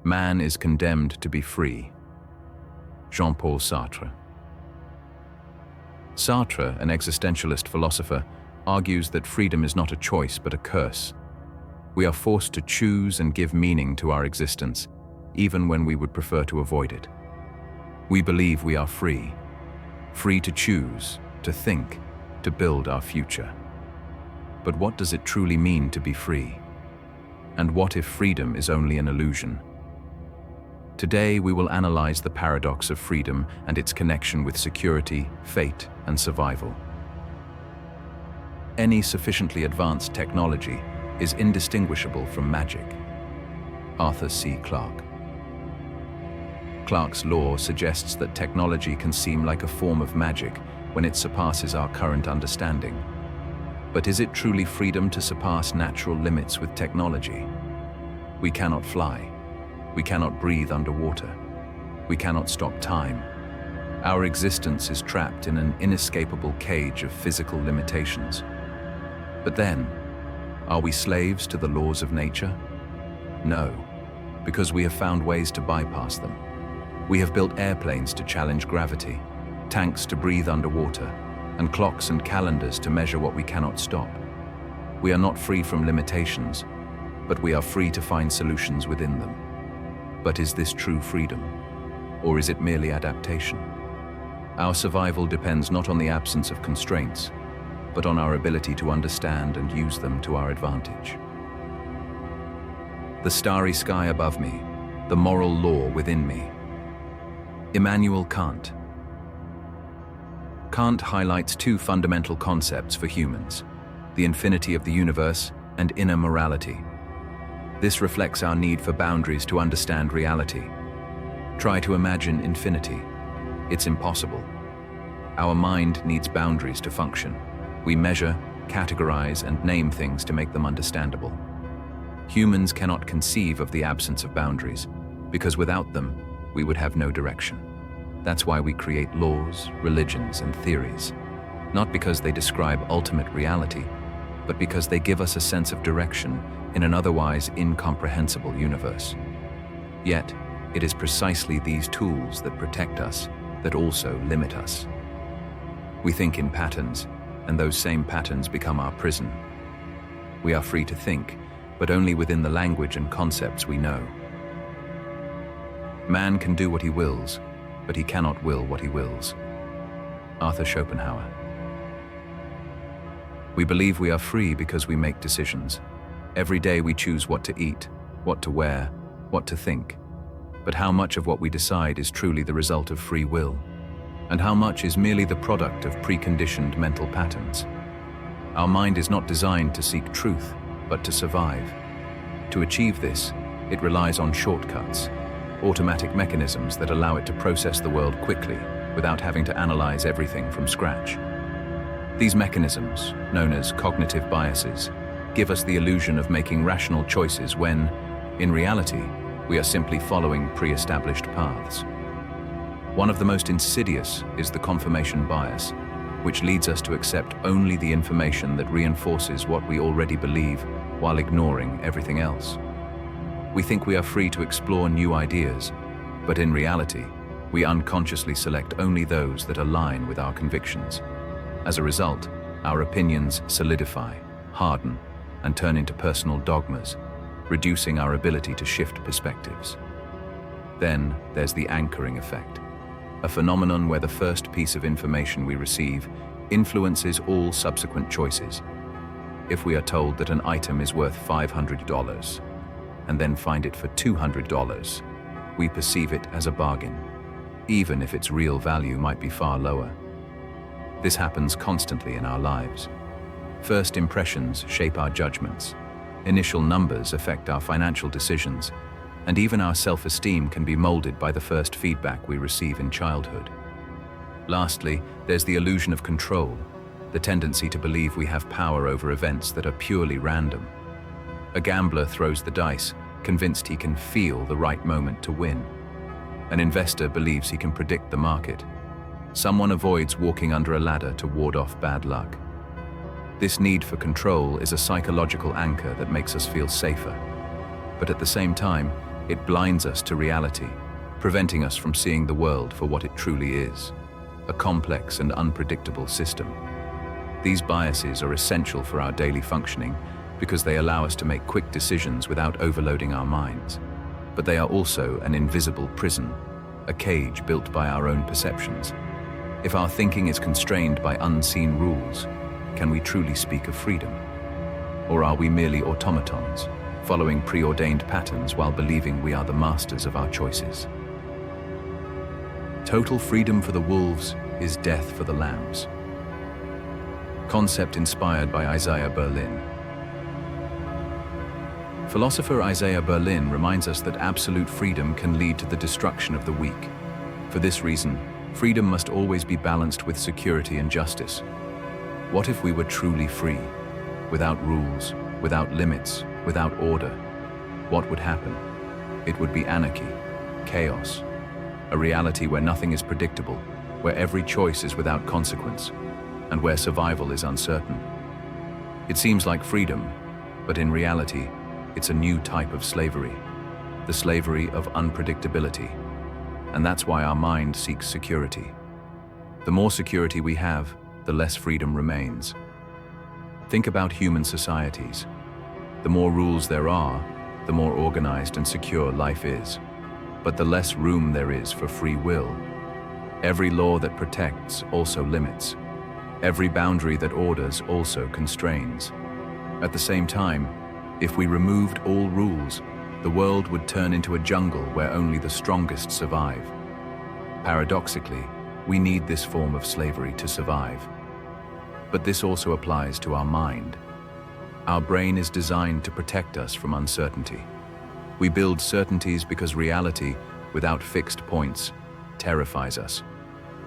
Man is condemned to be free. Jean-Paul Sartre. Sartre, an existentialist philosopher, argues that freedom is not a choice but a curse. We are forced to choose and give meaning to our existence, even when we would prefer to avoid it. We believe we are free to choose, to think, to build our future. But what does it truly mean to be free? And what if freedom is only an illusion? Today we will analyze the paradox of freedom and its connection with security, fate, and survival. Any sufficiently advanced technology is indistinguishable from magic. Arthur C. Clarke. Clarke's law suggests that technology can seem like a form of magic when it surpasses our current understanding. But is it truly freedom to surpass natural limits with technology? We cannot fly. We cannot breathe underwater. We cannot stop time. Our existence is trapped in an inescapable cage of physical limitations. But then, are we slaves to the laws of nature? No, because we have found ways to bypass them. We have built airplanes to challenge gravity, tanks to breathe underwater, and clocks and calendars to measure what we cannot stop. We are not free from limitations, but we are free to find solutions within them. But is this true freedom? Or is it merely adaptation? Our survival depends not on the absence of constraints, but on our ability to understand and use them to our advantage. The starry sky above me, the moral law within me. Immanuel Kant. Kant highlights two fundamental concepts for humans: the infinity of the universe and inner morality. This reflects our need for boundaries to understand reality. Try to imagine infinity. It's impossible. Our mind needs boundaries to function. We measure, categorize, and name things to make them understandable. Humans cannot conceive of the absence of boundaries, because without them, we would have no direction. That's why we create laws, religions, and theories. Not because they describe ultimate reality, but because they give us a sense of direction in an otherwise incomprehensible universe. Yet, it is precisely these tools that protect us that also limit us. We think in patterns, and those same patterns become our prison. We are free to think, but only within the language and concepts we know. Man can do what he wills, but he cannot will what he wills. Arthur Schopenhauer. We believe we are free because we make decisions. Every day we choose what to eat, what to wear, what to think. But how much of what we decide is truly the result of free will? And how much is merely the product of preconditioned mental patterns? Our mind is not designed to seek truth, but to survive. To achieve this, it relies on shortcuts, automatic mechanisms that allow it to process the world quickly without having to analyze everything from scratch. These mechanisms, known as cognitive biases, give us the illusion of making rational choices when, in reality, we are simply following pre-established paths. One of the most insidious is the confirmation bias, which leads us to accept only the information that reinforces what we already believe while ignoring everything else. We think we are free to explore new ideas, but in reality, we unconsciously select only those that align with our convictions. As a result, our opinions solidify, harden, and turn into personal dogmas, reducing our ability to shift perspectives. Then there's the anchoring effect, a phenomenon where the first piece of information we receive influences all subsequent choices. If we are told that an item is worth $500 and then find it for $200, we perceive it as a bargain, even if its real value might be far lower. This happens constantly in our lives. First impressions shape our judgments. Initial numbers affect our financial decisions, and even our self-esteem can be molded by the first feedback we receive in childhood. Lastly, there's the illusion of control, the tendency to believe we have power over events that are purely random. A gambler throws the dice, convinced he can feel the right moment to win. An investor believes he can predict the market. Someone avoids walking under a ladder to ward off bad luck. This need for control is a psychological anchor that makes us feel safer. But at the same time, It blinds us to reality, preventing us from seeing the world for what it truly is, a complex and unpredictable system. These biases are essential for our daily functioning because they allow us to make quick decisions without overloading our minds. But they are also an invisible prison, a cage built by our own perceptions. If our thinking is constrained by unseen rules, can we truly speak of freedom? Or are we merely automatons, following preordained patterns while believing we are the masters of our choices? Total freedom for the wolves is death for the lambs. Concept inspired by Isaiah Berlin. Philosopher Isaiah Berlin reminds us that absolute freedom can lead to the destruction of the weak. For this reason, freedom must always be balanced with security and justice. What if we were truly free, without rules, without limits, without order? What would happen? It would be anarchy, chaos, a reality where nothing is predictable, where every choice is without consequence, and where survival is uncertain. It seems like freedom, but in reality, it's a new type of slavery, the slavery of unpredictability. And that's why our mind seeks security. The more security we have, the less freedom remains. Think about human societies. The more rules there are, the more organized and secure life is. But the less room there is for free will. Every law that protects also limits. Every boundary that orders also constrains. At the same time, if we removed all rules, the world would turn into a jungle where only the strongest survive. Paradoxically, we need this form of slavery to survive. But this also applies to our mind. Our brain is designed to protect us from uncertainty. We build certainties because reality, without fixed points, terrifies us.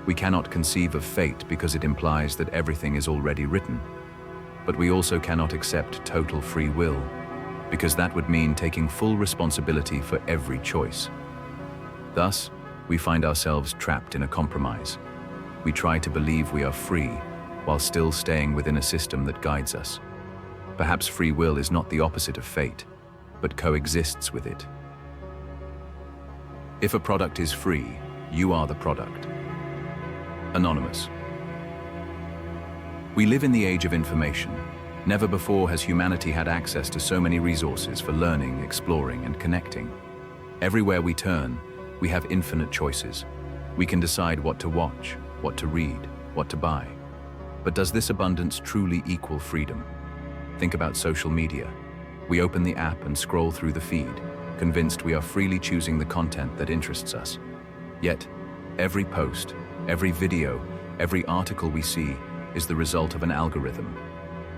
We cannot conceive of fate because it implies that everything is already written. But we also cannot accept total free will, because that would mean taking full responsibility for every choice. Thus, we find ourselves trapped in a compromise. We try to believe we are free, while still staying within a system that guides us. Perhaps free will is not the opposite of fate, but coexists with it. If a product is free, you are the product. Anonymous. We live in the age of information. Never before has humanity had access to so many resources for learning, exploring, and connecting. Everywhere we turn, we have infinite choices. We can decide what to watch, what to read, what to buy. But does this abundance truly equal freedom? Think about social media. We open the app and scroll through the feed, convinced we are freely choosing the content that interests us. Yet, every post, every video, every article we see is the result of an algorithm.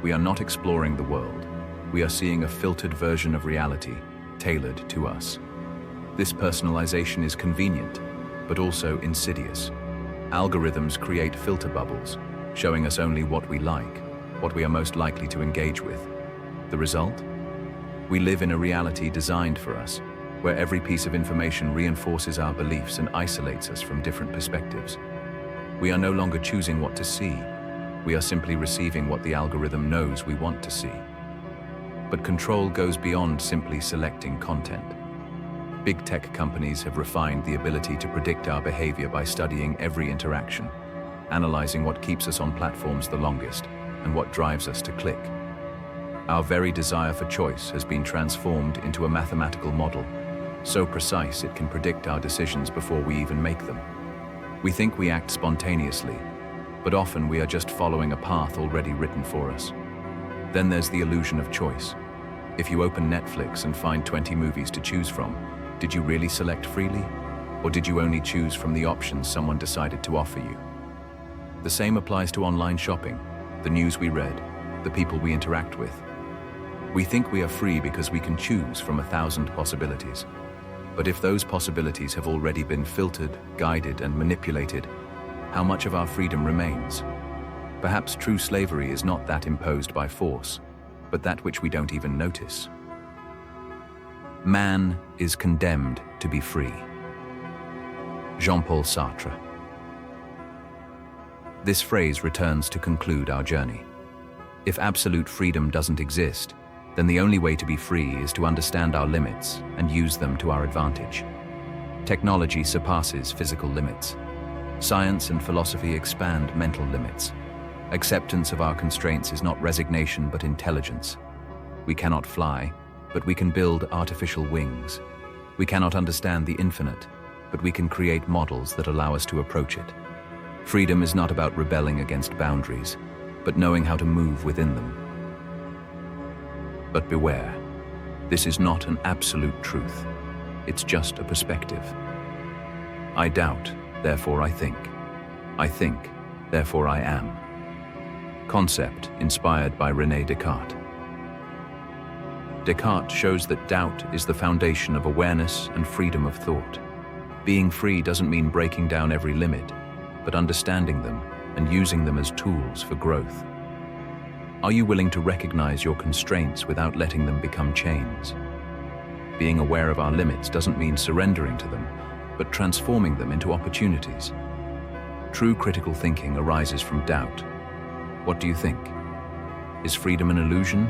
We are not exploring the world. We are seeing a filtered version of reality, tailored to us. This personalization is convenient, but also insidious. Algorithms create filter bubbles, showing us only what we like, what we are most likely to engage with. The result? We live in a reality designed for us, where every piece of information reinforces our beliefs and isolates us from different perspectives. We are no longer choosing what to see. We are simply receiving what the algorithm knows we want to see. But control goes beyond simply selecting content. Big tech companies have refined the ability to predict our behavior by studying every interaction, analyzing what keeps us on platforms the longest and what drives us to click. Our very desire for choice has been transformed into a mathematical model, so precise it can predict our decisions before we even make them. We think we act spontaneously, but often we are just following a path already written for us. Then there's the illusion of choice. If you open Netflix and find 20 movies to choose from, did you really select freely? Or did you only choose from the options someone decided to offer you? The same applies to online shopping, the news we read, the people we interact with. We think we are free because we can choose from 1,000 possibilities. But if those possibilities have already been filtered, guided, and manipulated, how much of our freedom remains? Perhaps true slavery is not that imposed by force, but that which we don't even notice. Man is condemned to be free. Jean-Paul Sartre. This phrase returns to conclude our journey. If absolute freedom doesn't exist, then the only way to be free is to understand our limits and use them to our advantage. Technology surpasses physical limits. Science and philosophy expand mental limits. Acceptance of our constraints is not resignation but intelligence. We cannot fly, but we can build artificial wings. We cannot understand the infinite, but we can create models that allow us to approach it. Freedom is not about rebelling against boundaries, but knowing how to move within them. But beware, this is not an absolute truth. It's just a perspective. I doubt, therefore I think. I think, therefore I am. Concept inspired by René Descartes. Descartes shows that doubt is the foundation of awareness and freedom of thought. Being free doesn't mean breaking down every limit, but understanding them and using them as tools for growth. Are you willing to recognize your constraints without letting them become chains? Being aware of our limits doesn't mean surrendering to them, but transforming them into opportunities. True critical thinking arises from doubt. What do you think? Is freedom an illusion,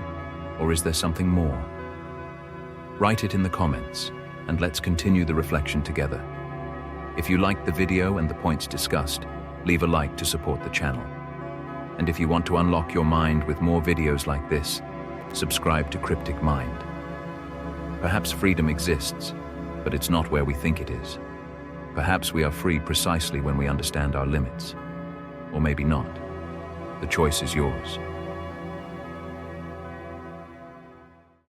or is there something more? Write it in the comments, and let's continue the reflection together. If you liked the video and the points discussed, leave a like to support the channel. And if you want to unlock your mind with more videos like this, subscribe to Cryptic Mind. Perhaps freedom exists, but it's not where we think it is. Perhaps we are free precisely when we understand our limits. Or maybe not. The choice is yours.